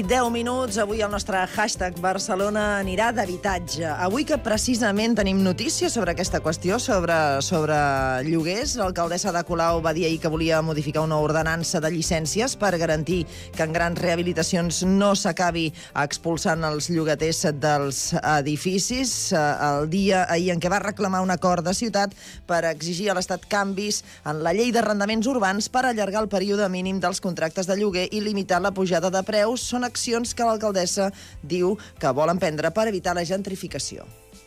i 10 minuts. Avui el nostre hashtag Barcelona anirà d'habitatge. Avui que precisament tenim notícies sobre aquesta qüestió, sobre lloguers. L'alcaldessa de Colau va dir ahir que volia modificar una ordenança de llicències per garantir que en grans rehabilitacions no s'acabi expulsant els llogaters dels edificis. El dia ahir en què va reclamar un acord de ciutat per exigir a l'Estat canvis en la llei d'arrendaments urbans per allargar el període mínim dels contractes de lloguer i limitar la pujada de preus. Són accions que l'alcaldessa diu que volen prendre per evitar la gentrificació.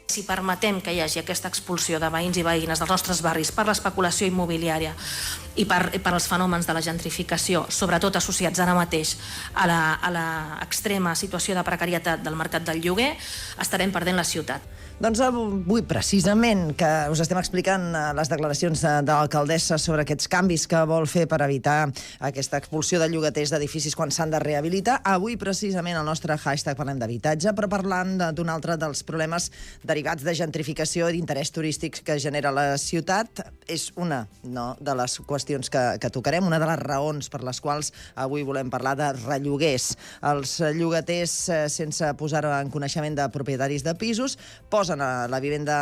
Si permetem que hi hagi aquesta expulsió de veïns i veïnes dels nostres barris per l'especulació immobiliària i per als fenòmens de la gentrificació, sobretot associats ara mateix a l'extrema situació de precarietat del mercat del lloguer, estarem perdent la ciutat. Doncs avui, precisament, que us estem explicant les declaracions de l'alcaldessa sobre aquests canvis que vol fer per evitar aquesta expulsió de llogaters d'edificis quan s'han de rehabilitar. Avui, precisament, el nostre hashtag parlem d'habitatge, però parlant d'un altre dels problemes derivats de gentrificació i d'interès turístic que genera la ciutat. És una de les qüestions que tocarem, una de les raons per les quals avui volem parlar de relloguers. Els llogaters, sense posar-ho en coneixement de propietaris de pisos, posen la vivenda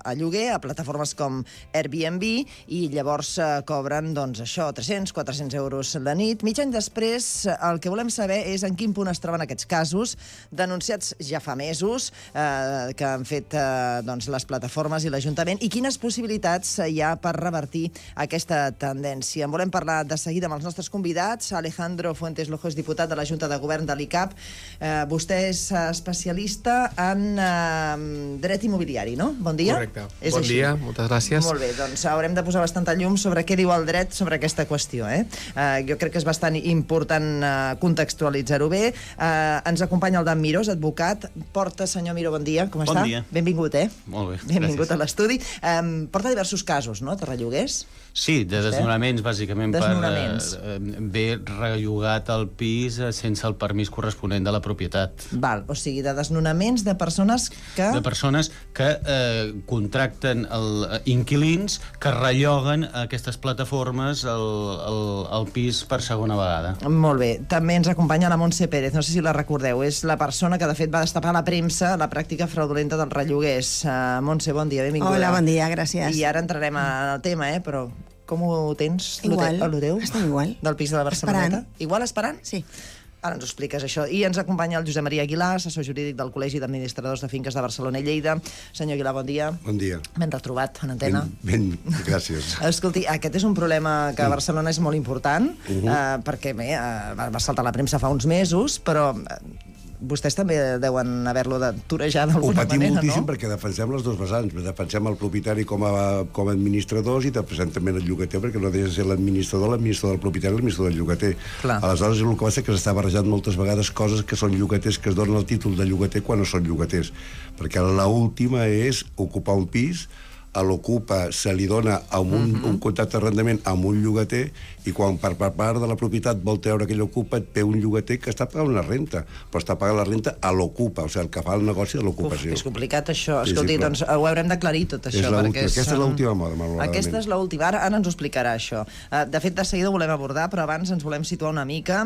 a lloguer a plataformes com Airbnb i llavors cobren, doncs, això, 300-400 euros la nit. Mig any després, el que volem saber és en quin punt es troben aquests casos, denunciats ja fa mesos, que han fet les plataformes i l'Ajuntament, i quines possibilitats hi ha per revertir aquesta tendència. En volem parlar de seguida amb els nostres convidats. Alejandro Fuentes Lojo és diputat de la Junta de Govern de l'ICAP. Vostè és especialista en dret immobiliari, no? Bon dia. Correcte. Bon dia, moltes gràcies. Molt bé, doncs haurem de posar bastanta llum sobre què diu el dret sobre aquesta qüestió. Jo crec que és bastant important contextualitzar-ho bé. Ens acompanya el Dan Miró, advocat. Porta, senyor Miró, bon dia. Com està? Bon dia. Benvingut, Molt bé, benvingut gràcies. a l'estudi. Porta diversos casos, no?, de relloguers. Sí, de desnonaments, bàsicament, Desnonaments. per haver rellogat el pis sense el permís corresponent de la propietat. Val, o sigui, de desnonaments de persones que... De persones que contracten inquilins que relloguen a aquestes plataformes el pis per segona vegada. Molt bé. També ens acompanya la Montse Pérez, no sé si la recordeu. És la persona que, de fet, va destapar a la premsa la pràctica fraudulenta dels relloguers. Montse, bon dia, benvinguda. Hola, bon dia, gràcies. I ara entrarem al tema, però com ho tens? Igual, lo teu? estem igual. Del pis de la Barceloneta? Esperant. Igual esperant? Sí. Ara ens ho expliques, això. I ens acompanya el Josep Maria Aguilar, assessor jurídic del Col·legi d'Administradors de Finques de Barcelona i Lleida. Senyor Aguilar, bon dia. Bon dia. Ben retrobat en antena. Gràcies. Escolti, aquest és un problema que a Barcelona és molt important, perquè bé, va saltar a la premsa fa uns mesos, però vostès també deuen haver-lo de torejar d'alguna manera, no? Ho patim moltíssim perquè defensem les dues vessants. Defensem el propietari com a administradors i defensem també el llogater, perquè no deixa de ser l'administrador del propietari i l'administrador del llogater. Clar. Aleshores, el que passa que s'està barrejant moltes vegades coses que són llogaters, que es donen el títol de llogater quan no són llogaters. Perquè l'última és ocupar un pis, a l'ocupa se li dona un contracte d'arrendament amb un llogater i quan per part de la propietat vol treure aquell ocupa et ve un llogater que està pagant una renta, però està pagant la renta a l'ocupa, o sigui, el que fa el negoci de l'ocupació. És complicat, això. Sí, Escolti, sí, clar. doncs ho haurem d'aclarir tot això. Aquesta és l'última moda, malauradament. Aquesta és l'última. Ara ens ho explicarà, això. De fet, de seguida ho volem abordar, però abans ens volem situar una mica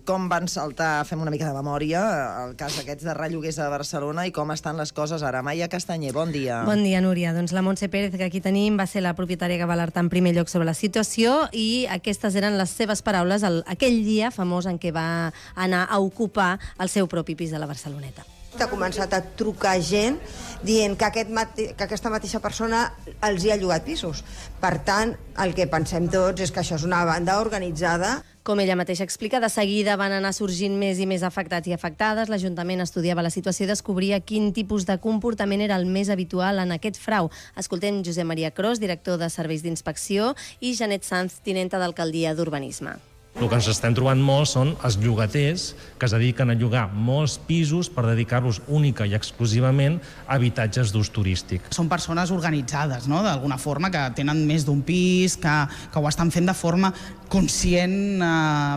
com van saltar, fem una mica de memòria, el cas aquests de relloguers a Barcelona i com estan les coses ara. Maia Castanyer, bon dia. Bon dia, Núria. Doncs la Montse Pérez, que aquí tenim, va ser la propietària que va alertar en primer lloc sobre la situació i aquestes eren les seves paraules aquell dia famós en què va anar a ocupar el seu propi pis de la Barceloneta. Ha començat a trucar gent dient que aquesta mateixa persona els hi ha llogat pisos. Per tant, el que pensem tots és que això és una banda organitzada. Com ella mateixa explica, de seguida van anar sorgint més i més afectats i afectades. L'Ajuntament estudiava la situació i descobria quin tipus de comportament era el més habitual en aquest frau. Escoltem Josep Maria Cros, director de Serveis d'Inspecció, i Janet Sanz, tinenta d'Alcaldia d'Urbanisme. El que ens estem trobant molt són els llogaters que es dediquen a llogar molts pisos per dedicar-los única i exclusivament a habitatges d'ús turístic. Són persones organitzades, no?, d'alguna forma, que tenen més d'un pis, que ho estan fent de forma conscient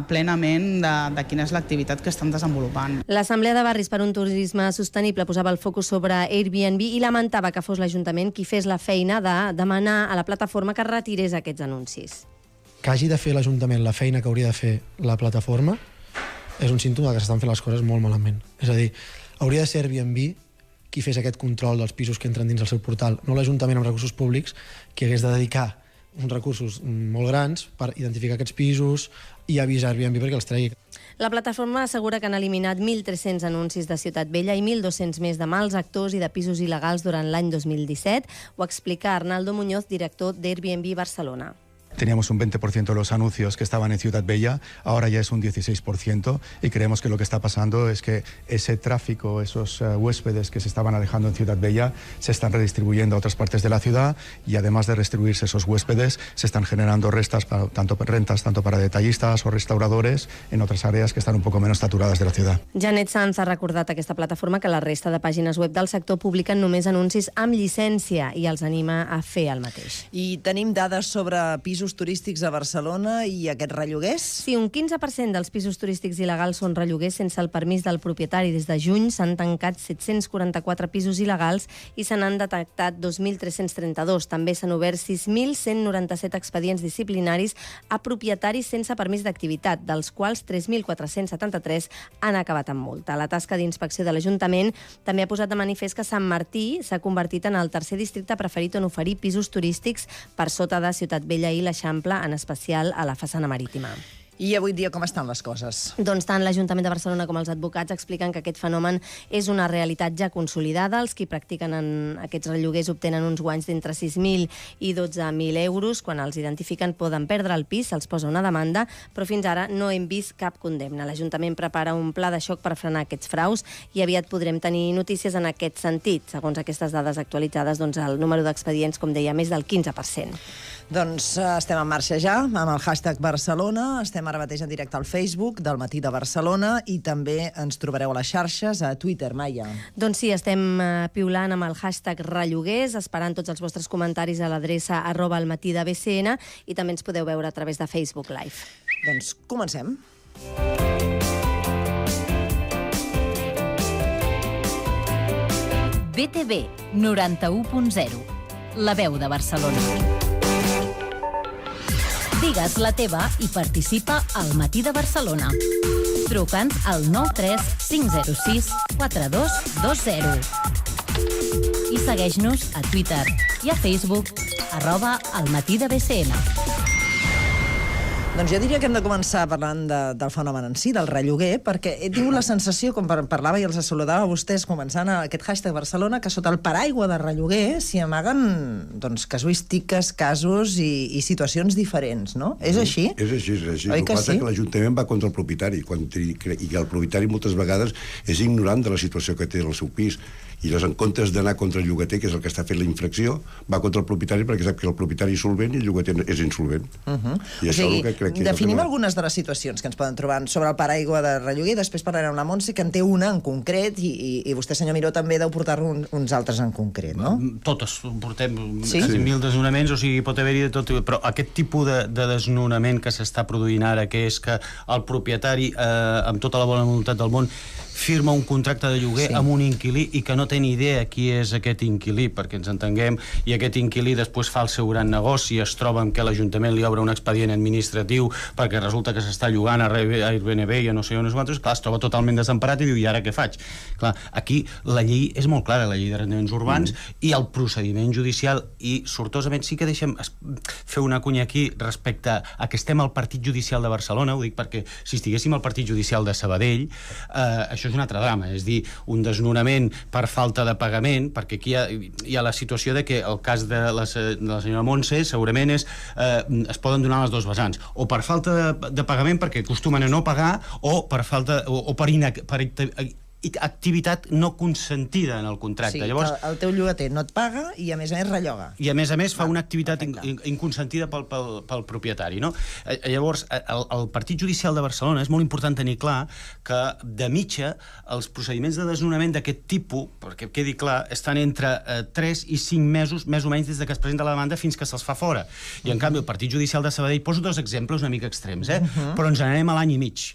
plenament de quina és l'activitat que estan desenvolupant. L'Assemblea de Barris per un Turisme Sostenible posava el focus sobre Airbnb i lamentava que fos l'Ajuntament qui fes la feina de demanar a la plataforma que retirés aquests anuncis. Que hagi de fer l'Ajuntament la feina que hauria de fer la plataforma és un símptoma que s'estan fent les coses molt malament. És a dir, hauria de ser Airbnb qui fes aquest control dels pisos que entren dins el seu portal, no l'Ajuntament amb recursos públics, que hagués de dedicar uns recursos molt grans per identificar aquests pisos i avisar Airbnb perquè els tregui. La plataforma assegura que han eliminat 1.300 anuncis de Ciutat Vella i 1.200 més de mals actors i de pisos il·legals durant l'any 2017. Ho explica Arnaldo Muñoz, director d'Airbnb Barcelona. Teníamos un 20% de los anuncios que estaban en Ciutat Vella, ahora ya es un 16%, y creemos que lo que está pasando es que ese tráfico, esos huéspedes que se estaban alejando en Ciutat Vella, se están redistribuyendo a otras partes de la ciudad, y además de redistribuirse esos huéspedes, se están generando rentas tanto para detallistas o restauradores en otras áreas que están un poco menos saturadas de la ciudad. Janet Sanz ha recordat a aquesta plataforma que la resta de pàgines web del sector publiquen només anuncis amb llicència i els anima a fer el mateix. I tenim dades sobre pisos turístics a Barcelona i aquests relloguers? Sí, un 15% dels pisos turístics il·legals són relloguers sense el permís del propietari. Des de juny s'han tancat 744 pisos il·legals i se n'han detectat 2.332. També s'han obert 6.197 expedients disciplinaris a propietaris sense permís d'activitat, dels quals 3.473 han acabat amb multa. La tasca d'inspecció de l'Ajuntament també ha posat de manifest que Sant Martí s'ha convertit en el tercer districte preferit on oferir pisos turístics per sota de Ciutat Vella i l'Eixample, en especial a la façana marítima. I avui dia com estan les coses? Doncs tant l'Ajuntament de Barcelona com els advocats expliquen que aquest fenomen és una realitat ja consolidada. Els qui practiquen en aquests relloguers obtenen uns guanys d'entre 6.000 i 12.000 euros. Quan els identifiquen poden perdre el pis, se'ls posa una demanda, però fins ara no hem vist cap condemna. L'Ajuntament prepara un pla de xoc per frenar aquests fraus i aviat podrem tenir notícies en aquest sentit. Segons aquestes dades actualitzades, doncs el número d'expedients, com deia, més del 15%. Doncs estem en marxa ja, amb el hashtag Barcelona, estem ara mateix en directe al Facebook del Matí de Barcelona i també ens trobareu a les xarxes, a Twitter, Maia. Doncs sí, estem piulant amb el hashtag relloguers, esperant tots els vostres comentaris a l'adreça @almatidabcn i també ens podeu veure a través de Facebook Live. Doncs comencem. BTV 91.0, la veu de Barcelona. Digues la teva i participa al Matí de Barcelona. Truca'ns al 93 506 4220. I segueix-nos a Twitter i a Facebook @almatidabcn. Doncs jo diria que hem de començar parlant del fenomen en si, del relloguer, perquè he tingut la sensació, com parlava i els saludava a vostès començant aquest hashtag Barcelona, que sota el paraigua de relloguer s'hi amaguen casuístiques, casos i situacions diferents, no? És així? És així. El que passa és que l'Ajuntament va contra el propietari i que el propietari moltes vegades és ignorant de la situació que té el seu pis. I llavors, en comptes d'anar contra el llogater, que és el que està fent la infracció, va contra el propietari perquè sap que el propietari és solvent i el llogater és insolvent. I això és el que crec que... Definim algunes de les situacions que ens poden trobar sobre el paraigua de relloguer, després parlarem amb la Montse, que en té una en concret, i vostè, senyor Miró, també deu portar-ne uns altres en concret, no? Totes, portem 1.000 desnonaments, o sigui, pot haver-hi de tot, però aquest tipus de desnonament que s'està produint ara, que és que el propietari, amb tota la bona voluntat del món, firma un contracte de lloguer amb un inquilí i que no té ni idea qui és aquest inquilí, perquè ens entenguem, i aquest inquilí després fa el seu gran negoci, es troba amb que l'Ajuntament li obre un expedient administratiu perquè resulta que s'està llogant a Airbnb i a no sé on és altres, clar, es troba totalment desemparat i diu, i ara què faig? Clar, aquí la llei és molt clara, la llei d'arrendaments urbans, i el procediment judicial, i sortosament sí que deixem fer una cunya aquí respecte a que estem al Partit Judicial de Barcelona, ho dic perquè si estiguéssim al Partit Judicial de Sabadell, això és un altre drama, és dir, un desnonament per falta de pagament, perquè aquí hi ha la situació de que el cas de la senyora Montse segurament es poden donar les dues vessants, o per falta de pagament perquè acostumen a no pagar, o per activitat no consentida en el contracte. Sí, llavors, el teu llogater no et paga i a més relloga. I a més fa una activitat inconsentida pel propietari, no? Llavors, el Partit Judicial de Barcelona és molt important tenir clar que de mitja els procediments de desnonament d'aquest tipus, perquè quedi clar, estan entre 3 i 5 mesos, més o menys des que es presenta la demanda fins que se'ls fa fora. I en canvi el Partit Judicial de Sabadell, poso dos exemples una mica extrems, però ens n'anem a l'any i mig.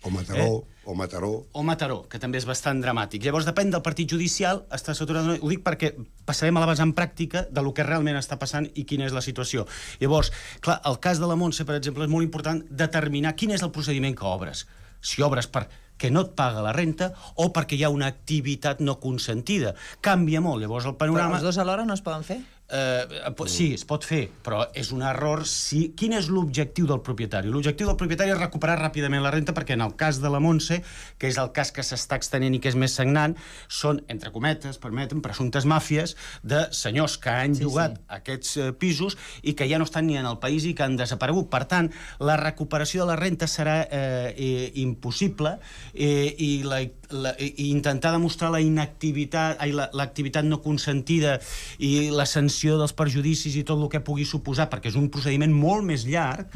O Mataró, que també és bastant dramàtic. Llavors, depèn del partit judicial, està saturat. Ho dic perquè passarem a la vessant pràctica de lo que realment està passant i quina és la situació. Llavors, clar, el cas de la Montse, per exemple, és molt important determinar quin és el procediment que obres. Si obres per que no et paga la renta o perquè hi ha una activitat no consentida. Canvia molt, llavors el panorama... Però els dos alhora no es poden fer? Sí, es pot fer, però és un error. Quin és l'objectiu del propietari? L'objectiu del propietari és recuperar ràpidament la renta, perquè en el cas de la Montse, que és el cas que s'està extenent i que és més sagnant, són, entre cometes, permeten, presumptes màfies de senyors que han llogat aquests pisos i que ja no estan ni en el país i que han desaparegut. Per tant, la recuperació de la renta serà impossible i intentar demostrar la inactivitat, l'activitat no consentida i la sanció dels perjudicis i tot el que pugui suposar, perquè és un procediment molt més llarg,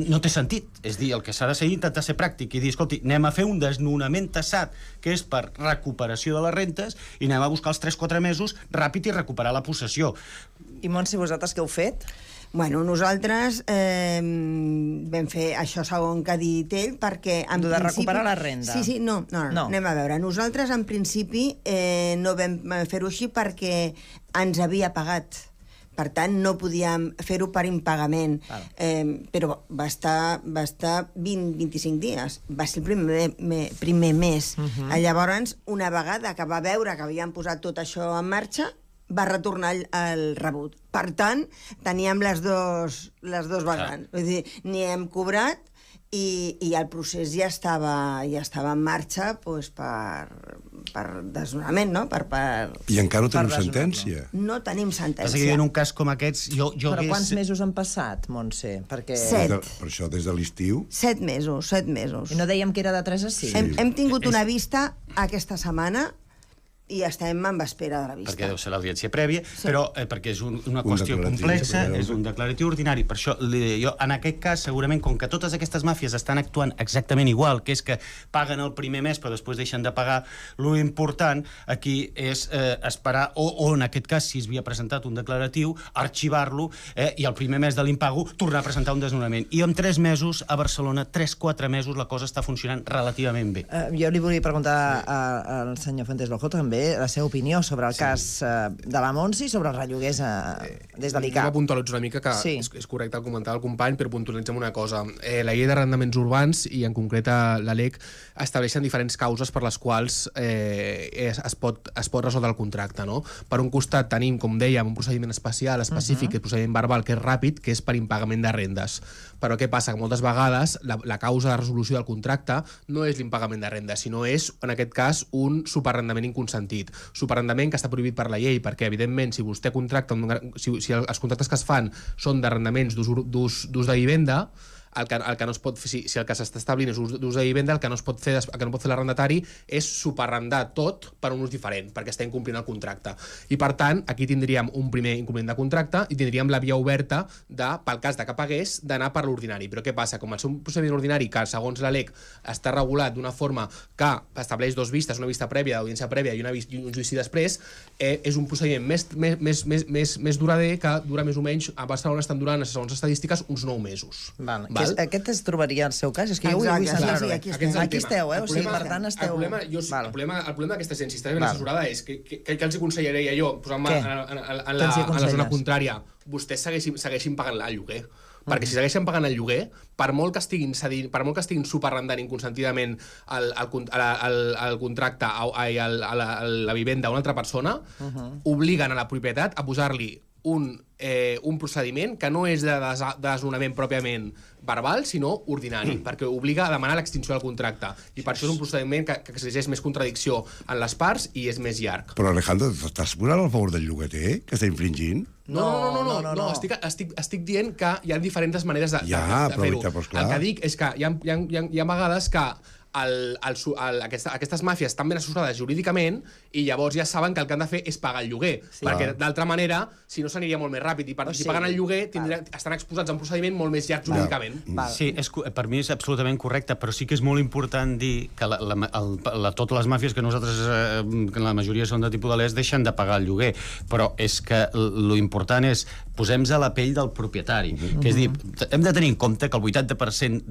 no té sentit. És dir, el que s'ha de seguir intentar ser pràctic i dir, escolti, anem a fer un desnonament tassat, que és per recuperació de les rentes, i anem a buscar els 3-4 mesos ràpid i recuperar la possessió. I Montse, vosaltres què heu fet? Bueno, nosaltres vam fer això segon que ha dit ell, perquè en principi... De recuperar la renda. Sí, no, anem a veure. Nosaltres, en principi, no vam fer-ho així perquè ens havia pagat. Per tant, no podíem fer-ho per impagament. Però va estar 20-25 dies. Va ser el primer mes. Llavors, una vegada que va veure que havien posat tot això en marxa, va retornar el rebut. Per tant, teníem les dos vegants. Vull dir, ni hem cobrat i el procés ja estava en marxa per desnonament, no? I encara no tenim sentència. No tenim sentència. En un cas com aquests... Però quants mesos han passat, Montse? 7. Per això, des de l'estiu? 7 mesos. I no dèiem que era de 3 a 6? Hem tingut una vista aquesta setmana i estem en espera de la vista. Perquè deu ser l'audiència prèvia, però perquè és una qüestió complexa, és un declaratiu ordinari. Per això, jo, en aquest cas, segurament, com que totes aquestes màfies estan actuant exactament igual, que és que paguen el primer mes però després deixen de pagar, l'important aquí és esperar, o en aquest cas, si es havia presentat un declaratiu, arxivar-lo i el primer mes de l'impago tornar a presentar un desnonament. I en 3 mesos, a Barcelona, 3-4 mesos, la cosa està funcionant relativament bé. Jo li volia preguntar al senyor Fuentes Lojo també la seva opinió sobre el cas de la Montse i sobre els relloguers des de l'ICAP. Anem a puntualitzar una mica, que és correcte el comentar el company, però puntualitzem una cosa. La llei d'arrendaments urbans, i en concret la LEC, estableixen diferents causes per les quals es pot resoldre el contracte. No? Per un costat tenim, com dèiem, un procediment especial, específic, que és procediment verbal, que és ràpid, que és per impagament de rendes. Però què passa? Que moltes vegades la causa de resolució del contracte no és l'impagament de rendes, sinó és, en aquest cas, un superarrendament inconsentit. Superarrendament que està prohibit per la llei, perquè, evidentment, si vostè contracta, si els contractes que es fan són d'arrendaments d'ús de vivenda, el que no es pot fer, si el que s'està establint és d'ús de vivenda, el que no pot fer l'arrendatari és superarrendar tot per un ús diferent, perquè està incomplint el contracte. I, per tant, aquí tindríem un primer incompliment de contracte i tindríem la via oberta, pel cas de que pagués, d'anar per l'ordinari. Però què passa? Com el seu procediment ordinari, que segons la LEC està regulat d'una forma que estableix 2 vistes, una vista prèvia, d'audiència prèvia i un judici després, és un procediment més durader, que dura més o menys, a Barcelona estan durant, segons estadístiques, uns 9 mesos. Aquest es trobaria el seu cas? És que jo vull saber. Aquí esteu, o sigui, per tant esteu... El problema d'aquesta gent, si està ben assessorada, és que els aconsellaria jo, posant-me en la zona contrària, vostès segueixin pagant el lloguer. Perquè si segueixen pagant el lloguer, per molt que estiguin superarrendant inconsentidament el contracte a la vivenda a una altra persona, obliguen a la propietat a posar-li un procediment que no és de desnonament pròpiament verbal, sinó ordinari, perquè obliga a demanar l'extinció del contracte. I per això és un procediment que exigeix més contradicció en les parts i és més llarg. Però, Alejandro, t'estàs posant al favor del llogater, que està infringint? No. Estic dient que hi ha diferents maneres de fer-ho. El que dic és que hi ha vegades que aquestes màfies estan ben assessorades jurídicament i llavors ja saben que el que han de fer és pagar el lloguer, perquè d'altra manera, si no, s'aniria molt més ràpid, i si paguen el lloguer estan exposats a un procediment molt més llarg jurídicament. Sí, per mi és absolutament correcte, però sí que és molt important dir que totes les màfies que nosaltres, que la majoria són de tipus de l'est, deixen de pagar el lloguer, però és que l'important és posem-nos a la pell del propietari, que és dir, hem de tenir en compte que el 80%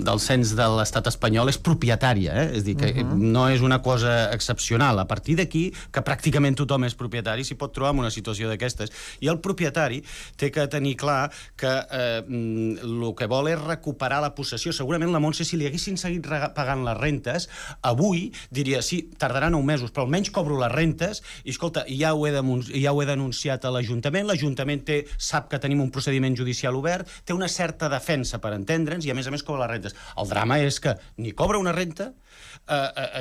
del cens de l'estat espanyol és propietària, és dir, que no és una cosa excepcional. A partir d'aquí, que pràcticament tothom és propietari, s'hi pot trobar en una situació d'aquestes. I el propietari té que tenir clar que el que vol és recuperar la possessió. Segurament la Montse, si li haguessin seguit pagant les rentes, avui diria, sí, tardarà 9 mesos, però almenys cobro les rentes i, escolta, ja ho he denunciat a l'Ajuntament, l'Ajuntament sap que tenim un procediment judicial obert, té una certa defensa per entendre'ns i, a més, cobra les rentes. El drama és que ni cobra una renta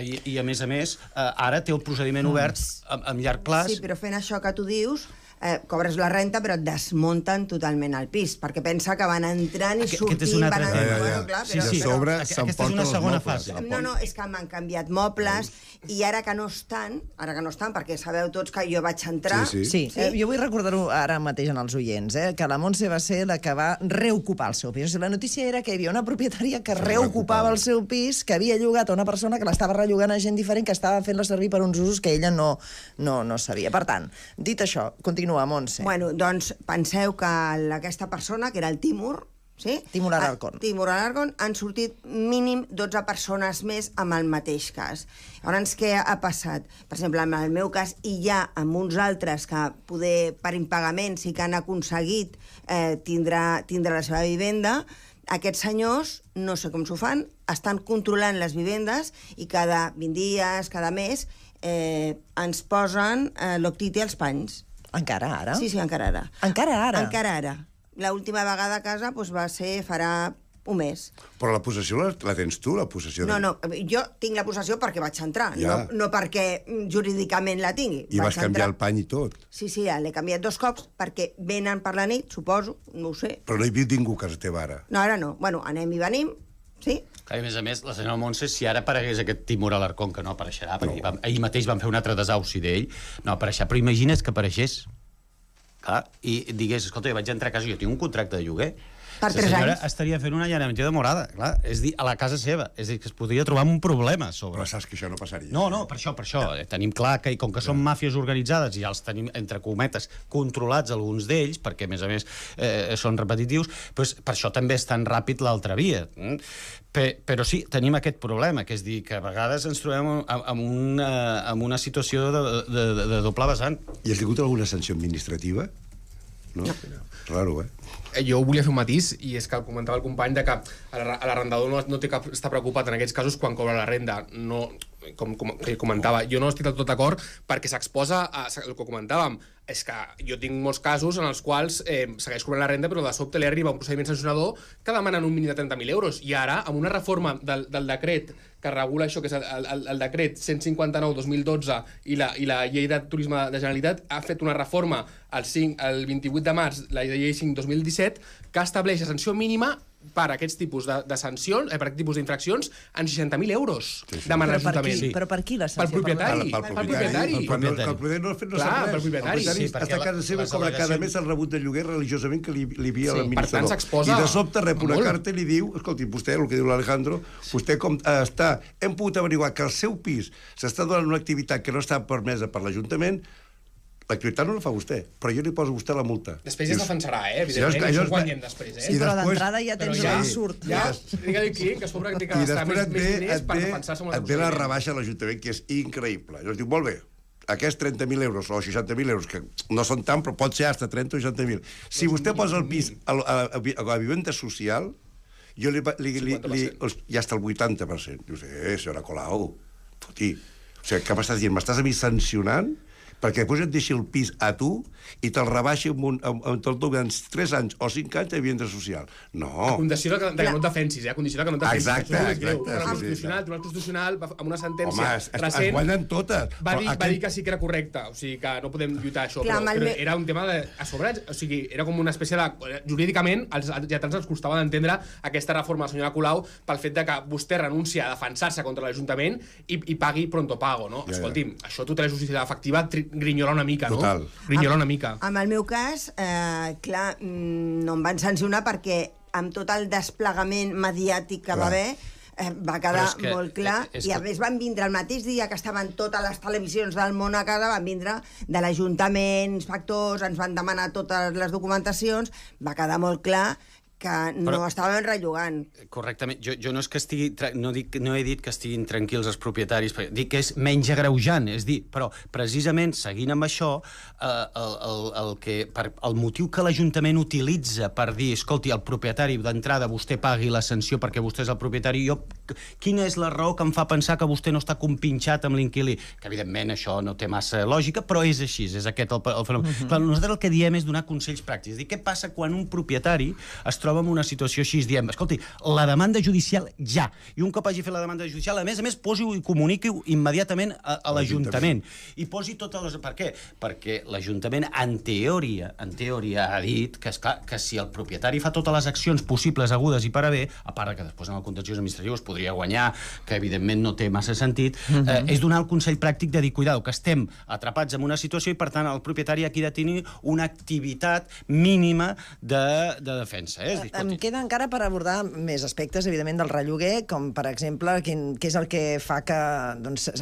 i, a més, ara té el procediment obert amb llarg plaç. Sí, però fent això que tu dius, cobres la renta però et desmunten totalment el pis, perquè pensa que van entrant i sortint, van entrant... Aquesta és una segona fase. No, és que m'han canviat mobles i ara que no estan, perquè sabeu tots que jo vaig entrar... Sí, jo vull recordar-ho ara mateix en els oients, que la Montse va ser la que va reocupar el seu pis. La notícia era que hi havia una propietària que reocupava el seu pis, que havia llogat a una persona que l'estava rellogant a gent diferent, que estava fent-la servir per uns usos que ella no sabia. Per tant, dit això, continua. Montse. Bueno, doncs penseu que aquesta persona, que era el Timur, sí? Timur Alarcón, han sortit mínim 12 persones més amb el mateix cas. Llavors, què ha passat? Per exemple, en el meu cas, i ja amb uns altres que poder per impagament sí que han aconseguit tindre la seva vivenda, aquests senyors, no sé com s'ho fan, estan controlant les vivendes i cada 20 dies, cada mes, ens posen l'octiti als panys. Encara ara? Sí, encara ara. Encara ara? Encara ara. L'última vegada a casa va ser farà un mes. Però la possessió la tens tu, la possessió? No, jo tinc la possessió perquè vaig entrar, no perquè jurídicament la tingui. I vas canviar el pany i tot? Sí, l'he canviat 2 cops perquè venen per la nit, suposo, no ho sé. Però no hi viu ningú a casa teva ara? No, ara no. Bueno, anem i venim, sí. A més, la senyora Montse, si ara aparegués aquest Timur Alarcón, que no apareixerà, perquè ahir mateix van fer un altre desauci d'ell, no apareixerà, però imagina't que apareixés, clar, i digués, escolta, jo vaig entrar a casa, jo tinc un contracte de lloguer, per 3 anys. La senyora estaria fent un allanamiento de morada, clar, és dir, a la casa seva, és dir, que es podria trobar un problema a sobre. Però saps que això no passaria. No, per això. Tenim clar que, com que són màfies organitzades i ja els tenim, entre cometes, controlats alguns d'ells, perquè, a més, són repetitius, doncs per això també és tan ràpid l'altra via. Però sí, tenim aquest problema, que és dir, que a vegades ens trobem amb una situació de doble vessant. I has tingut alguna sanció administrativa? No. Raro, Jo volia fer un matís, i és que comentava el company de que l'arrendador no té que estar preocupat en aquests casos quan cobra la renda. No, com comentava, jo no estic del tot d'acord perquè s'exposa a el que comentàvem. És que jo tinc molts casos en els quals segueix cobrant la renda, però de sobte li arriba un procediment sancionador que demanen un mínim de 30.000 euros. I ara, amb una reforma del decret que regula això, que és el decret 159-2012 i la llei de turisme de Generalitat, ha fet una reforma el 28 de març, la llei 5-2017, que estableix la sanció mínima per aquests tipus de sancions, per aquests tipus d'infraccions, en 60.000 euros. Demana l'Ajuntament. Però per qui la sanció? Pel propietari. Pel propietari no sap res. El propietari està a casa seva, cobra cada mes el rebut de lloguer religiosament que li havia l'administrador. I de sobte rep una carta i li diu, escolti, vostè, el que diu l'Alejandro, vostè com està, hem pogut averiguar que el seu pis s'està donant una activitat que no està permesa per l'Ajuntament. L'activitat no la fa vostè, però jo li poso a vostè la multa. Després ja es defensarà, evidentment, això ho guanyem després. Sí, però d'entrada ja tens l'insurt. Ja, digue-li client que es pot practicar gastar més diners per defensar-se amb et ve la rebaixa a l'Ajuntament, que és increïble. Llavors diu, molt bé, aquests 30.000 euros o 60.000 euros, que no són tant, però pot ser fins a 30 o 60.000. Si vostè posa el pis a la vivenda social, jo ja està el 80%. Dius, senyora Colau, foti. O sigui, què m'estàs dient? M'estàs a mi sancionant perquè després et deixi el pis a tu i te'l rebaixi amb tot durant 3 anys o 5 anys de vivenda social. No. A condició que no et defensis, a condició que no et defensis. Exacte. El Tribunal Constitucional, amb una sentència recent... Es guanyen totes. Va dir que sí que era correcte, o sigui que no podem lluitar això, però era un tema a sobre, o sigui, era com una espècie de... Jurídicament, als lletans els costava d'entendre aquesta reforma de la senyora Colau pel fet de que vostè renuncia a defensar-se contra l'Ajuntament i pagui pronto pago, no? Escolti'm, això tota la justícia efectiva grinyolar una mica, no? Total. Grinyolar una mica. En el meu cas, clar, no em van sancionar perquè amb tot el desplegament mediàtic que va haver, va quedar molt clar, i a més van vindre el mateix dia que estaven totes les televisions del món a casa, van vindre de l'Ajuntament, inspectors, ens van demanar totes les documentacions, va quedar molt clar que no estaven rellogant. Correctament. Jo no és que estigui... No he dit que estiguin tranquils els propietaris, dic que és menys agreujant, és dir, però precisament seguint amb això, el motiu que l'Ajuntament utilitza per dir, escolti, el propietari d'entrada vostè pagui la sanció perquè vostè és el propietari, quina és la raó que em fa pensar que vostè no està compinxat amb l'inquilí? Que evidentment això no té massa lògica, però és així, és aquest el fenomen. Clar, nosaltres el que diem és donar consells pràctics. Dir, què passa quan un propietari es troba en una situació així, diem, escolti, la demanda judicial ja, i un cop hagi fet la demanda judicial, a més, posi-ho i comuniqui-ho immediatament a l'Ajuntament. I posi totes les... Per què? Perquè l'Ajuntament, en teoria, ha dit que, esclar, que si el propietari fa totes les accions possibles, agudes i per haver, a part que després en el contenciós administratiu es podria guanyar, que evidentment no té massa sentit, és donar el consell pràctic de dir, cuidado, que estem atrapats en una situació i, per tant, el propietari aquí ha de tenir una activitat mínima de defensa. Em queda encara per abordar més aspectes, evidentment, del relloguer, com, per exemple, què és el que fa que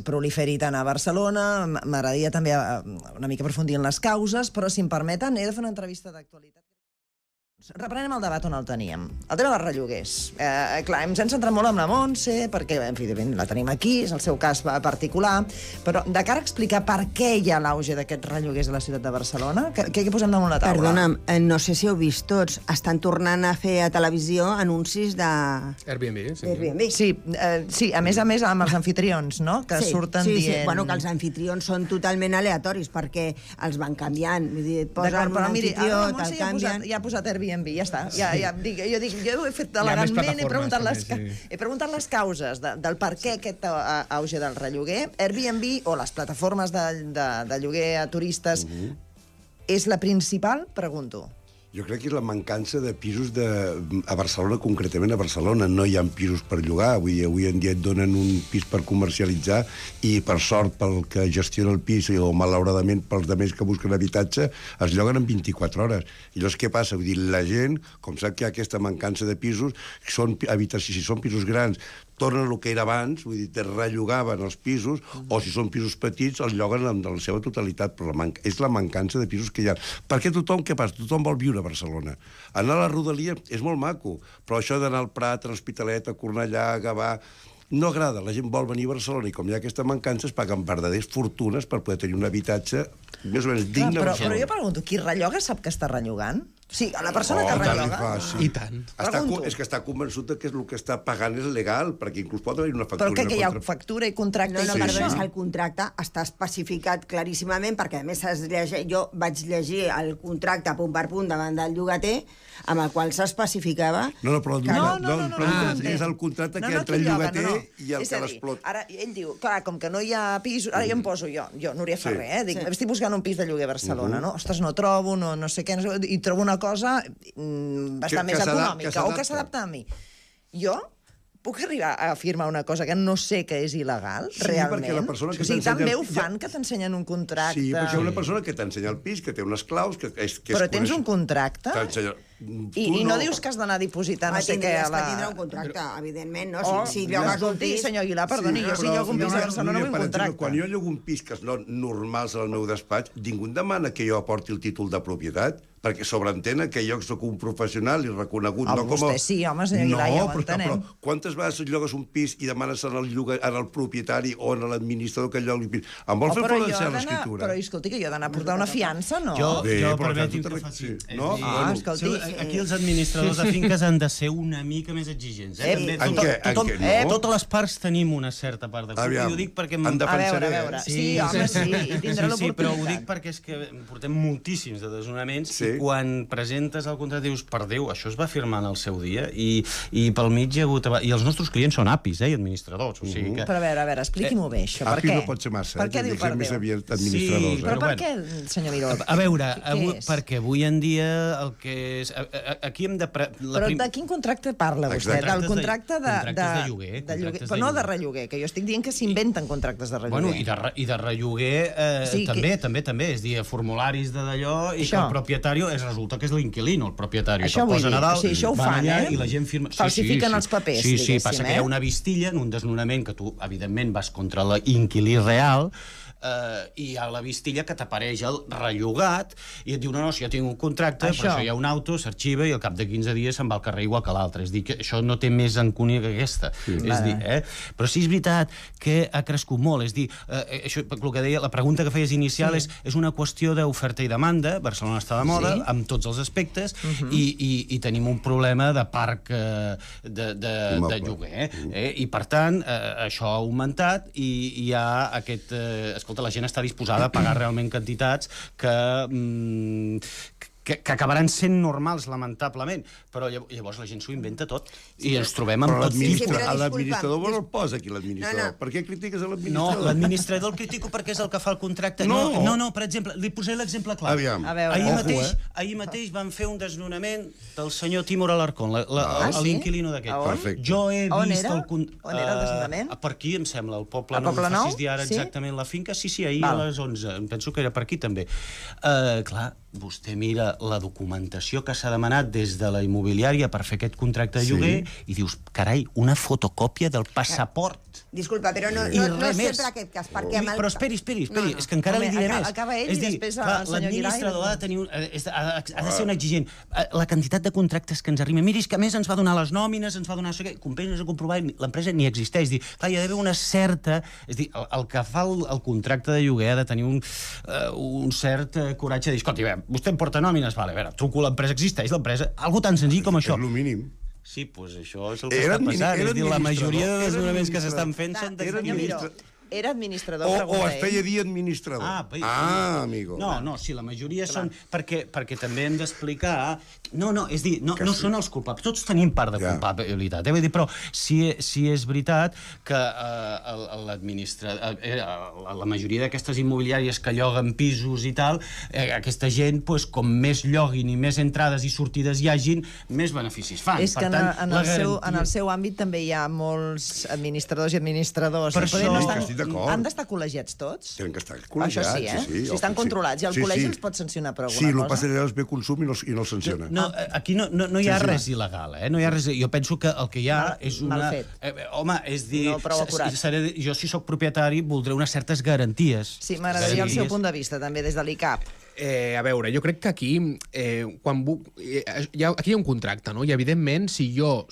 proliferi tant a Barcelona. M'agradaria també una mica aprofundir en les causes, però, si em permeten, he de fer una entrevista d'actualitat. Reprenem el debat on el teníem. El tema dels relloguers. Clar, ens hem centrat molt en la Montse, perquè, en fi, la tenim aquí, és el seu cas particular, però de cara a explicar per què hi ha l'auge d'aquests relloguers a la ciutat de Barcelona, què posem damunt la taula? Perdona'm, no sé si heu vist tots, estan tornant a fer a televisió anuncis de... Airbnb, sí. Airbnb. Sí, a més amb els anfitrions, no? Que surten dient... Sí, bueno, que els anfitrions són totalment aleatoris, perquè els van canviant. Vull dir, et posen un anfitrió, te'l canvien... Ja ha posat Airbnb, ja està. Jo he fet elegantment, he preguntat les causes del per què aquest auge del relloguer. Airbnb o les plataformes de lloguer a turistes és la principal? Pregunto. Jo crec que és la mancança de pisos a Barcelona, concretament a Barcelona. No hi ha pisos per llogar. Avui en dia et donen un pis per comercialitzar i, per sort, pel que gestiona el pis o, malauradament, pels altres que busquen habitatge, es lloguen en 24 hores. I llavors, què passa? Vull dir, la gent, com sap que hi ha aquesta mancança de pisos, són habitacions, si són pisos grans, tornen el que era abans, vull dir, te rellogaven els pisos, o si són pisos petits, els lloguen en la seva totalitat, però és la mancança de pisos que hi ha. Perquè què passa? Tothom vol viure a Barcelona. Anar a la Rodalia és molt maco, però això d'anar al Prat, a l'Hospitalet, a Cornellà, a Gavà, no agrada. La gent vol venir a Barcelona i, com hi ha aquesta mancança, es paguen verdaders fortunes per poder tenir un habitatge més o menys digne. Però jo pregunto, qui relloga sap que està relllogant? Sí, a la persona que relloga. I tant. És que està convençut que el que està pagant és legal, perquè inclús pot haver una factura. Però que hi ha factura i contracte? No, perdó, és que el contracte està especificat claríssimament, perquè a més jo vaig llegir el contracte punt per punt davant del llogater, amb el qual s'especificava... No, però és el contracte que entre el llogater i el que l'explota. Ara, ell diu, clar, com que no hi ha pisos... Ara ja em poso jo, Núria Ferrer, dic, estic buscant un pis de lloguer a Barcelona, no? Ostres, no trobo, no sé què, i trobo una cosa bastant més econòmica, o que s'adapta a mi. Jo puc arribar a afirmar una cosa que no sé que és il·legal, realment? Perquè la persona que t'ensenya... també ho fan, que t'ensenyen un contracte... Sí, perquè hi ha una persona que t'ensenya el pis, que té unes claus... Però tens un contracte? I no dius que has d'anar a dipositar no sé què a la... Tindrà un contracte, evidentment, no? Si llogues un pis... Senyor Aguilar, perdoni, jo si llogo un pis a Barcelona vull un contracte. Quan jo llogo un pis que és normals al meu despatx, ningú em demana que jo aporti el títol de propietat, perquè sobreentena que jo soc un professional i reconegut, no com a... Vostè sí, home, senyor Aguilar, ja ho entenem. Però quantes vegades llogues un pis i demanes al propietari o a l'administrador que llogui el pis? Em vol fer valencià l'escriptura? Però escolti, que jo he d'anar a portar una fiança, no? Jo permeti'm que faci... Escolti... Aquí els administradors de finques han de ser una mica més exigents. Totes les parts tenim una certa part de culpa. I ho dic perquè... A veure. Sí, home, sí, i tindrà l'oportunitat. Sí, però ho dic perquè és que portem moltíssims de desnonaments i quan presentes el contracte dius, per Déu, això es va firmar en el seu dia i pel mig hi ha hagut... I els nostres clients són APIs, administradors. Però a veure, expliqui-m'ho bé, això. Per què? API no pot ser massa. Per què diu per Déu? Administradors. Però per què, senyor Miró? A veure, perquè avui en dia el que és... aquí hem de... Però de quin contracte parla vostè? Del contracte de lloguer. Però no de relloguer, que jo estic dient que s'inventen contractes de relloguer. Bueno, i de relloguer també. És dir, formularis d'allò i que el propietari resulta que és l'inquilino, el propietari. Això vull dir, això ho fan, i la gent firma... Falsifiquen els papers, diguéssim. Sí, passa que hi ha una vistilla en un desnonament que tu, evidentment, vas contra l'inquilí real, i hi ha la vistilla que t'apareix el rellogat i et diu, no, si jo tinc un contracte, per això hi ha un auto, s'arxiva i al cap de 15 dies se'n va al carrer igual que l'altre. És dir, que això no té més encúnia que aquesta. Però sí és veritat que ha crescut molt. És dir, això, el que deia, la pregunta que feies inicial és una qüestió d'oferta i demanda. Barcelona està de moda, amb tots els aspectes, i tenim un problema de parc de lloguer. I, per tant, això ha augmentat i hi ha aquest... Escolta, la gent està disposada a pagar realment quantitats que acabaran sent normals, lamentablement, però llavors la gent s'ho inventa tot i ens trobem amb tot tipus. Però l'administrador on el posa aquí, l'administrador? Per què critiques l'administrador? No, l'administrador el critico perquè és el que fa el contracte. No, per exemple, li posaré l'exemple clar. Ahir mateix van fer un desnonament del senyor Timur Alarcón, l'inquilino d'aquest. Jo he vist el... On era el desnonament? Per aquí, em sembla, al Poble Nou. No facis dir ara exactament la finca. Sí, ahir a les 11. Em penso que era per aquí, també. Clar, vostè mira la documentació que s'ha demanat des de la immobiliària per fer aquest contracte de lloguer i dius, carai, una fotocòpia del passaport. Disculpa, però no és sempre aquest cas. Però esperi, és que encara li diré més. Acaba ell i després el senyor Guirai. L'administrador ha de ser un exigent. La quantitat de contractes que ens arriben, miri, és que a més ens va donar les nòmines, ens va donar això, compenses a comprovar, l'empresa ni existeix. Clar, hi ha d'haver una certa... És dir, el que fa el contracte de lloguer ha de tenir un cert coratge de dir, escolti, vostè em porta nòmines, vale, a veure, truco, l'empresa existeix, l'empresa... Algo tan senzill com això. És el mínim. Sí, doncs això és el que està passant. És dir, la majoria de desnonaments que s'estan fent són d'administradors. Era administrador, o es feia dir administrador. Amigo. No, sí, la majoria són... Perquè també hem d'explicar... No, és dir, no són els culpables. Tots tenim part de culpabilitat. Vull dir, però sí és veritat que la majoria d'aquestes immobiliàries que lloguen pisos i tal, aquesta gent, com més lloguin i més entrades i sortides hi hagin, més beneficis fan. És que en el seu àmbit també hi ha molts administradors i administradors. Per això... Han d'estar col·legiats tots? Tenen que estar col·legiats, això sí. Si estan controlats. I el col·legi els pot sancionar per alguna cosa? Sí, el passa allà és bé consum i no el sanciona. Aquí no hi ha res il·legal, No hi ha res... Jo penso que el que hi ha és una... Mal fet. Home, és dir... No prou acurat. Jo, si sóc propietari, voldré unes certes garanties. Sí, m'agradaria el seu punt de vista, també, des de l'ICAP. A veure, jo crec que aquí aquí hi ha un contracte, no? I evidentment, si jo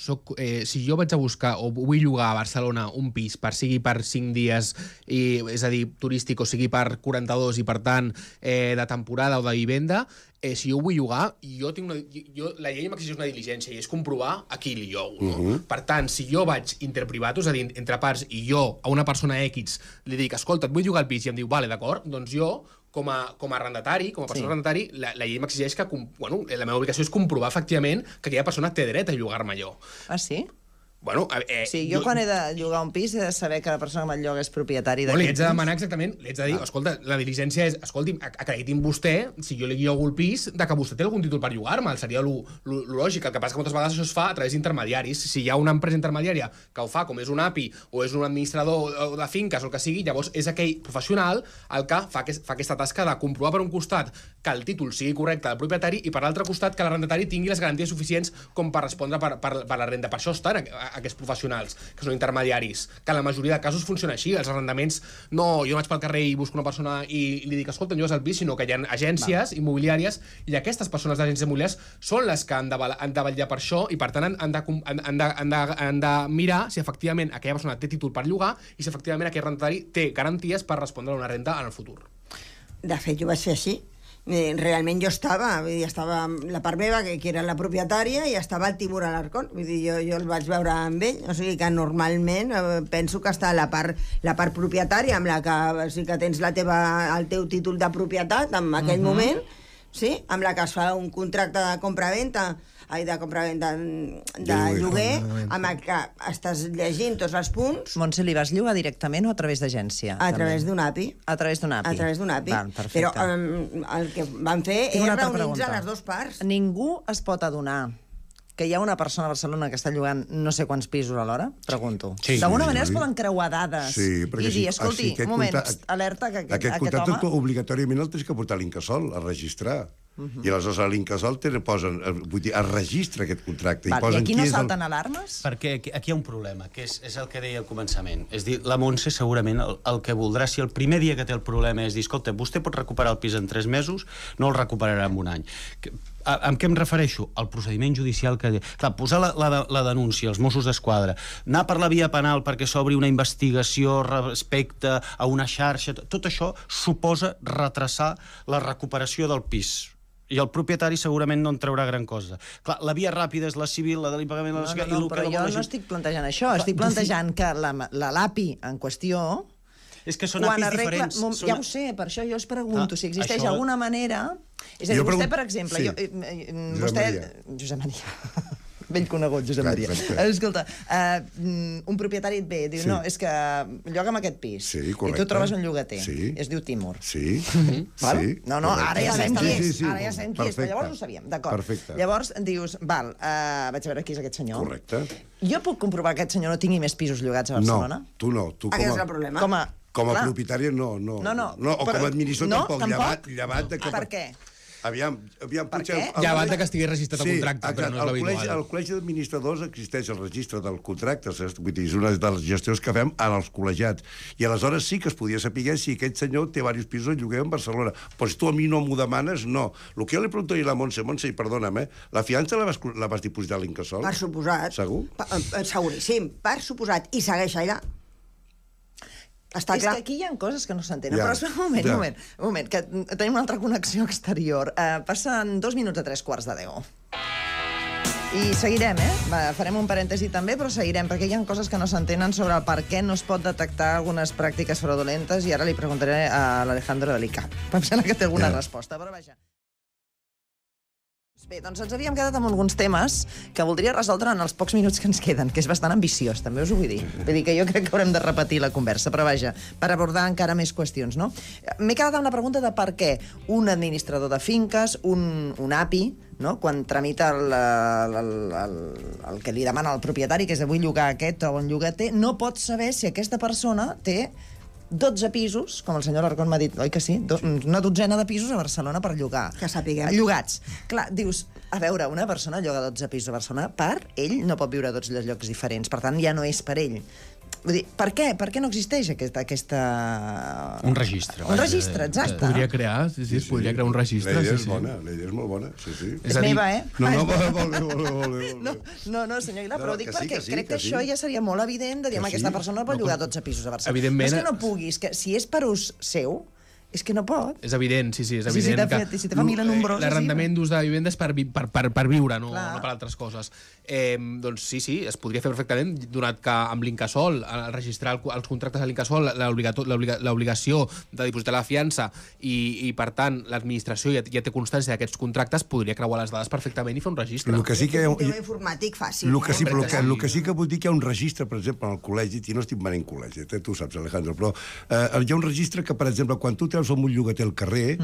vaig a buscar o vull llogar a Barcelona un pis, sigui per 5 dies, és a dir, turístic, o sigui per 42 i per tant de temporada o de vivenda, si jo ho vull llogar, la llei m'exigeix una diligència i és comprovar a qui li llogo. No? Per tant, si jo vaig interprivat, és a dir, entre parts, i jo a una persona X li dic, escolta, et vull llogar el pis, i em diu, vale, d'acord, doncs jo com a arrendatari, com a persona arrendatari, la llei m'exigeix que, la meva obligació és comprovar efectivament que aquella persona té dret a llogar-me allò. Ah, sí? Bueno, sí, jo quan he de llogar un pis he de saber que la persona que me'l lloga és propietari d'aquest pis. Li haig de demanar exactament, li haig de dir, escolta, la diligència és, escolti'm, acreditin vostè, si jo li llogo el pis, de que vostè té algun títol per llogar-me, seria lo lògic. El que passa que moltes vegades això es fa a través d'intermediaris. Si hi ha una empresa intermediària que ho fa, com és un API o és un administrador de finques o el que sigui, llavors és aquell professional el que fa aquesta tasca de comprovar per un costat que el títol sigui correcte del propietari i per l'altre costat que l'arrendatari tingui les garanties suficients com per respondre per la renda. Per això estan aquests professionals, que són intermediaris, que en la majoria de casos funciona així. Els arrendaments, jo no vaig pel carrer i busco una persona i li dic, escolta, llogues el pis, sinó que hi ha agències immobiliàries i aquestes persones d'agències immobiliàries són les que han de vetllar per això i per tant han de mirar si efectivament aquella persona té títol per llogar i si efectivament aquell arrendatari té garanties per respondre a una renda en el futur. De fet, jo vaig fer així. Realment jo estava la part meva, que era la propietària, i estava el Timur Alarcón. Vull dir, jo el vaig veure amb ell, o sigui que normalment penso que està la part propietària, amb la que, o sigui que tens el teu títol de propietat en aquell moment, sí? Amb la que es fa un contracte de compra-venta, de lloguer, amb el que estàs llegint tots els punts. Montse, li vas llogar directament o a través d'agència? A través d'un API. A través d'un API. A través d'un API. Val, perfecte. Però el que van fer és reunir-nos a les dues parts. Ningú es pot adonar que hi ha una persona a Barcelona que està llogant no sé quants pisos alhora? Pregunto. Sí. D'alguna manera es poden creuar dades i dir, escolti, un moment, alerta que aquest contracte obligatòriament el tens que portar a l'Incasòl, a registrar. I aleshores a l'Incasòl es registra aquest contracte. I aquí no salten alarmes? Perquè aquí hi ha un problema, que és el que deia al començament. És dir, la Montse segurament el que voldrà, si el primer dia que té el problema és dir, escolta, vostè pot recuperar el pis en 3 mesos, no el recuperarà en un any. Amb què em refereixo? Al procediment judicial que... Clar, posar la denúncia als Mossos d'Esquadra, anar per la via penal perquè s'obri una investigació respecte a una xarxa, tot això suposa retrasar la recuperació del pis. I el propietari segurament no en traurà gran cosa. Clar, la via ràpida és la civil, la de l'impagament... No, però jo no estic plantejant això. Estic plantejant que l'API en qüestió... És que són APIs diferents. Ja ho sé, per això jo us pregunto si existeix alguna manera... És a dir, vostè, per exemple... Josep Maria. Vell conegut, Josep Maria. Escolta, un propietari et ve i diu, no, és que lloga'm aquest pis. I tu trobes un llogater. Es diu Timur. Sí. No, ara ja sabem qui és. Ara ja sabem qui és, però llavors ho sabíem. D'acord. Llavors dius, val, vaig a veure qui és aquest senyor. Correcte. Jo puc comprovar que aquest senyor no tingui més pisos llogats a Barcelona? No, tu no. Aquest és el problema. Com a propietari, no. O com a administrador, tampoc. Llevat de que... Per què? Aviam, Llevat que estigués registrat el contracte, però no és l'habitual. Al Col·legi d'Administradors existeix el registre del contracte, vull dir, és una de les gestions que fem als col·legiats. I aleshores sí que es podia saber si aquest senyor té diversos pisos de lloguer en Barcelona. Però si tu a mi no m'ho demanes, no. El que jo li pregunto a la Montse, i perdona'm, la fiança la vas dipositar a l'Incasòl? Per suposat. Segur? Seguríssim, per suposat. I segueix allà. Està clar. És que aquí hi ha coses que no s'entenen. Però un moment, que tenim una altra connexió exterior. Passen 2 minuts a 3:15. I seguirem, farem un parèntesi també, però seguirem, perquè hi ha coses que no s'entenen sobre el per què no es pot detectar algunes pràctiques fraudulentes, i ara li preguntaré a l'Alejandro de l'ICAP. Em sembla que té alguna resposta, però vaja. Bé, doncs ens havíem quedat amb alguns temes que voldria resoldre en els pocs minuts que ens queden, que és bastant ambiciós, també us ho vull dir. Vull dir que jo crec que haurem de repetir la conversa, però vaja, per abordar encara més qüestions, no? M'he quedat amb la pregunta de per què un administrador de finques, un API, no? Quan tramita el que li demana al propietari, que és vull llogar aquest o un llogater, no pot saber si aquesta persona té 12 pisos, com el senyor Alarcón m'ha dit, oi que sí? Una dotzena de pisos a Barcelona per llogar. Que sapiguem. Llogats. Clar, dius, a veure, una persona lloga 12 pisos a Barcelona, ell no pot viure a 12 llocs diferents, per tant ja no és per ell. Vull dir, per què? Per què no existeix aquesta... Un registre. Un registre, exacte. Es podria crear, es podria crear un registre. La idea és bona, la idea és molt bona, sí. És meva, No, No, senyor Aguilar, però ho dic perquè crec que això ja seria molt evident de dir, aquesta persona pot llogar 12 pisos a Barcelona. Evidentment. No és que no puguis, que si és per ús seu, és que no pot. És evident, és evident que si té família nombrosa... L'arrendament d'ús de vivendes per viure, no per altres coses. Doncs sí, es podria fer perfectament, donat que amb l'Incasòl, registrar els contractes a l'Incasòl, l'obligació de dipositar la fiança i per tant, l'administració ja té constància d'aquests contractes, podria creuar les dades perfectament i fer un registre. Un tema informàtic fàcil. El que sí que vull dir que hi ha un registre, per exemple, al col·legi, i no estic venent col·legi, tu saps, Alejandro, però hi ha un registre que, per exemple, quan tu treus un llogater al carrer,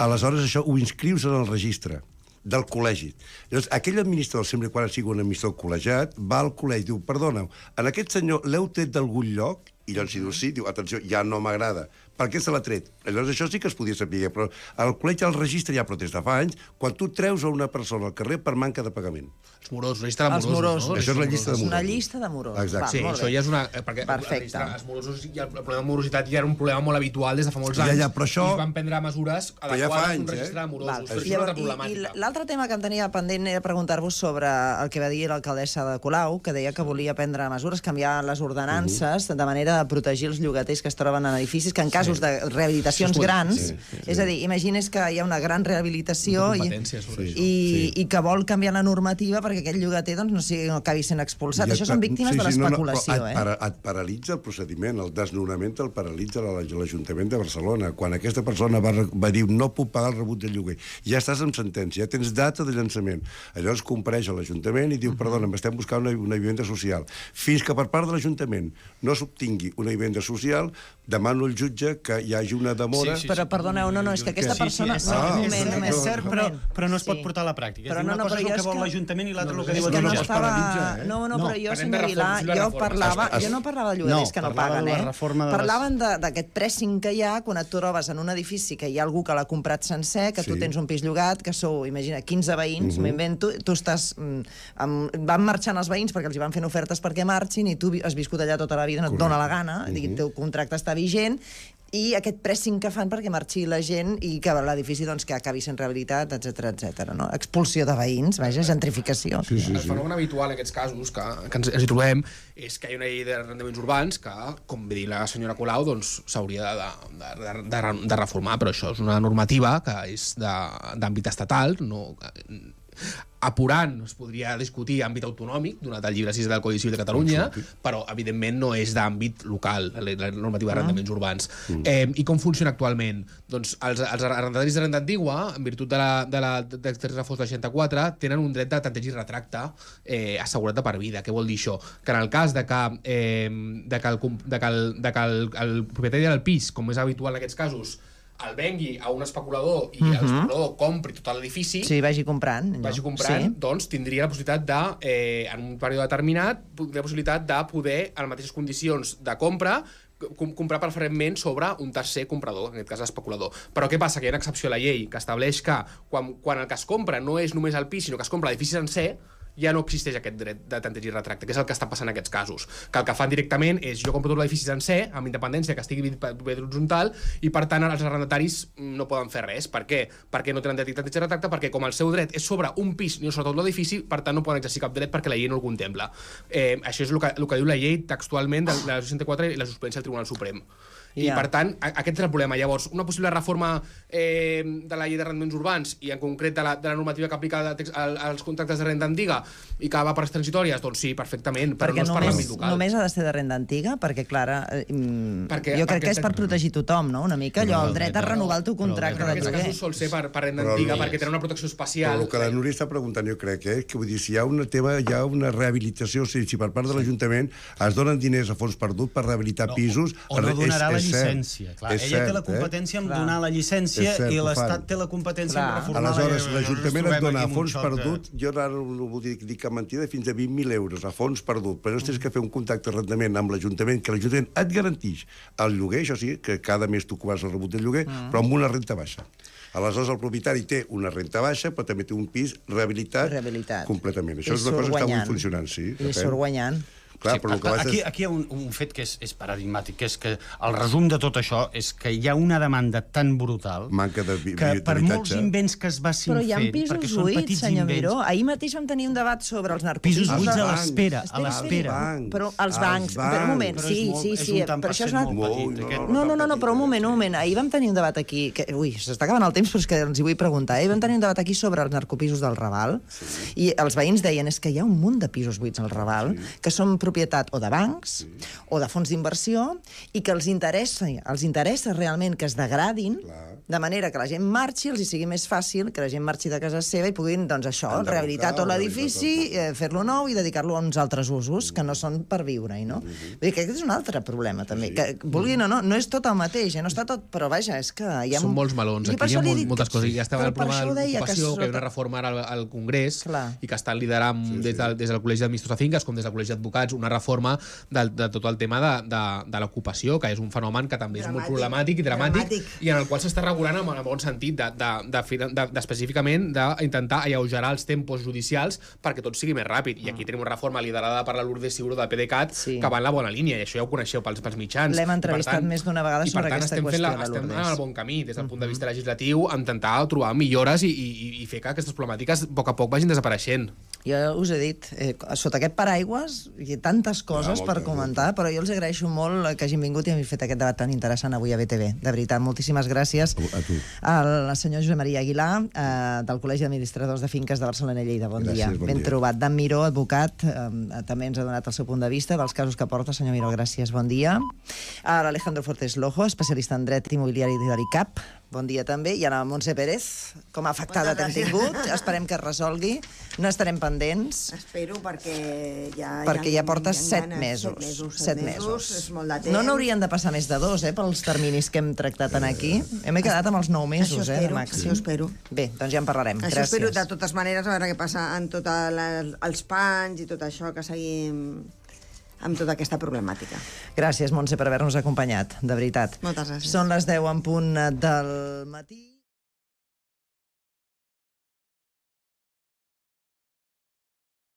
aleshores això ho inscrius en el registre del col·legi. Llavors, aquell administrador, sempre quan sigui un administrador col·legiat, va al col·legi i diu, perdona, en aquest senyor l'heu tret d'algun lloc? I llavors si diu sí, diu, atenció, ja no m'agrada. Per què se l'ha tret? Llavors això sí que es podia saber, però al col·legi el registre ja des de fa anys, quan tu treus a una persona al carrer per manca de pagament. Els morosos, registre de morosos. Això és la llista de morosos. Una llista de morosos. Exacte. Sí, això ja és una... Perfecte. Els morosos, el problema de morositat ja era un problema molt habitual des de fa molts anys. Però això... I es van prendre mesures adequades un registre de morosos. Però això és una altra problemàtica. I l'altre tema que em tenia pendent era preguntar-vos sobre el que va dir l'alcaldessa de Colau, que deia que volia prendre mesures, canviar les ordenances de manera de protegir els llogaters que es troben en edificis, que en cas casos de rehabilitacions grans, és a dir, imagines que hi ha una gran rehabilitació i que vol canviar la normativa perquè aquell llogater no acabi sent expulsat. Això són víctimes de l'especulació. Et paralitza el procediment, el desnonament el paralitza l'Ajuntament de Barcelona. Quan aquesta persona va dir no puc pagar el rebut de lloguer, ja estàs en sentència, ja tens data de llançament. Llavors compareix a l'Ajuntament i diu, perdona, estem buscant una vivenda social. Fins que per part de l'Ajuntament no s'obtingui una vivenda social, demano al jutge que hi hagi una demora... Però perdoneu, no, és que aquesta persona... És cert, però no es pot portar a la pràctica. Una cosa és el que vol l'Ajuntament i l'altra el que diu el jutge. No, però jo, senyor Vilà, jo no parlava de llogaters que no paguen, parlaven d'aquest pressing que hi ha quan et trobes en un edifici que hi ha algú que l'ha comprat sencer, que tu tens un pis llogat, que sou, imagina, 15 veïns, m'invento, tu estàs... Van marxant els veïns perquè els hi van fent ofertes perquè marxin i tu has viscut allà tota la vida, no et dona la gana, el teu contracte està vigent, i aquest pressing que fan perquè marxi la gent i que l'edifici que acabi sent rehabilitat, etcètera. Expulsió de veïns, gentrificació. El fenomen habitual en aquests casos que ens hi trobem és que hi ha una llei d'arrendaments urbans que, com va dir la senyora Colau, s'hauria de reformar, però això és una normativa que és d'àmbit estatal, apurant, es podria discutir àmbit autonòmic, donat el llibre 6 del Codi Civil de Catalunya, però evidentment no és d'àmbit local, la normativa d'arrendaments urbans. I com funciona actualment? Doncs els arrendataris de renda antigua, en virtut de la reforma 64, tenen un dret de tanteig i retracte assegurat de per vida. Què vol dir això? Que en el cas de que el propietari del pis, com és habitual en aquests casos, el vengui a un especulador i l'especulador compri tot l'edifici... Sí, vagi comprant. Doncs tindria la possibilitat de, en un període determinat, la possibilitat de poder, en les mateixes condicions de compra, comprar preferentment sobre un tercer comprador, en aquest cas l'especulador. Però què passa? Que hi ha una excepció a la llei que estableix que quan el que es compra no és només el pis, sinó que es compra l'edifici sencer, ja no existeix aquest dret de tanteig i retracte, que és el que està passant en aquests casos. Que el que fan directament és jo compro tot l'edifici sencer, amb independència que estigui horitzontal, i per tant els arrendataris no poden fer res. Per què? Perquè no tenen dret de tanteig i retracte, perquè com el seu dret és sobre un pis i no sobre tot l'edifici, per tant no poden exercir cap dret perquè la llei no el contempla. Això és el que diu la llei textualment de la 64 i la jurisprudència del Tribunal Suprem. I, per tant, aquest és el problema. Llavors, una possible reforma de la llei d'arrendaments urbans i, en concret, de la normativa que aplica als contractes de renda antiga i que va per les transitòries, doncs sí, perfectament, però no és per l'àmbit local. Només ha de ser de renda antiga? Perquè, clar, jo crec que és per protegir tothom, no? Una mica allò, el dret a renovar el teu contracte de lloguer. En aquests casos sol ser per renda antiga, perquè tenen una protecció especial. Però el que la Núria està preguntant, jo crec, que vull dir, si hi ha un tema, hi ha una rehabilitació, si per part de l'Ajuntament es donen diners a fons perdut per rehabilitar pisos... O no donarà la llicència. Clar, ella té la competència en donar la llicència i l'Estat té la competència en reformar la llei. Aleshores, l'Ajuntament et dona a fons perdut, jo ara no vull dir cap mentida, fins a 20.000 euros a fons perdut, però no tens que fer un contracte d'arrendament amb l'Ajuntament, que l'Ajuntament et garanteix el lloguer, això sí, que cada mes tu cobres el rebut del lloguer, però amb una renta baixa. Aleshores, el propietari té una renta baixa, però també té un pis rehabilitat completament. Això és una cosa que està molt funcionant, sí. I surt guanyant. Clar, sí, aquí hi ha un fet que és paradigmàtic, que és que el resum de tot això és que hi ha una demanda tan brutal que per molts invents que es vagin fent... Però hi ha pisos buits, senyor Miró. Ahir mateix vam tenir un debat sobre els narcopisos. Pisos buits a l'espera. Però els bancs... Però un moment, sí, però això és una... No, però un moment. Ahir vam tenir un debat aquí... Ui, s'està acabant el temps, però és que els hi vull preguntar. Ahir vam tenir un debat aquí sobre els narcopisos del Raval i els veïns deien és que hi ha un munt de pisos buits al Raval que són propietat o de bancs o de fons d'inversió i que els interessa realment que es degradin de manera que la gent marxi, els hi sigui més fàcil que la gent marxi de casa seva i puguin, doncs això, rehabilitar tot l'edifici, fer-lo nou i dedicar-lo a uns altres usos que no són per viure-hi, no? Vull dir que aquest és un altre problema, també. Que vulguin o no, no és tot el mateix, no està tot, però vaja, és que hi ha... Són molts melons, aquí hi ha moltes coses. Ja estava el problema de l'ocupació, que hi ha una reforma al Congrés i que estan liderant des del Col·legi d'Administradors de Finques com des del Col·legi d'Advocats una reforma de tot el tema de l'ocupació, que és un fenomen que també és molt problemàtic i dramàtic i en el qual s'està regulant en el bon sentit específicament d'intentar alleugerar els tempos judicials perquè tot sigui més ràpid. I aquí tenim una reforma liderada per la Lourdes Seguro del PDeCAT que va en la bona línia, i això ja ho coneixeu pels mitjans. L'hem entrevistat més d'una vegada sobre aquesta qüestió de Lourdes. Estem en el bon camí, des del punt de vista legislatiu, a intentar trobar millores i fer que aquestes problemàtiques a poc vagin desapareixent. Jo us he dit, sota aquest paraigües tantes coses per comentar, però jo els agraeixo molt que hagin vingut i hagin fet aquest debat tan interessant avui a BTV. De veritat, moltíssimes gràcies. A tu. Al senyor Josep Maria Aguilar, del Col·legi d'Administradors de Finques de Barcelona i Lleida. Bon dia. Ben trobat. Dan Miró, advocat, també ens ha donat el seu punt de vista dels casos que porta. Senyor Miró, gràcies, bon dia. A l'Alejandro Fortes Lojo, especialista en dret immobiliari de l'ICAP. Bon dia també. I a la Montse Pérez, com a afectada t'hem tingut. Esperem que es resolgui. No estarem pendents. Espero perquè ja... Perquè ja portes 7 mesos. 7 mesos. És molt de temps. No n'haurien de passar més de 2, pels terminis que hem tractat aquí. Hem quedat amb els 9 mesos, de màxim. Això espero. Bé, doncs ja en parlarem. Això Gràcies. espero, de totes maneres, a veure què passa en tots els panys i tot això, que seguim amb tota aquesta problemàtica. Gràcies, Montse, per haver-nos acompanyat, de veritat. Moltes gràcies. Són les 10 en punt del matí.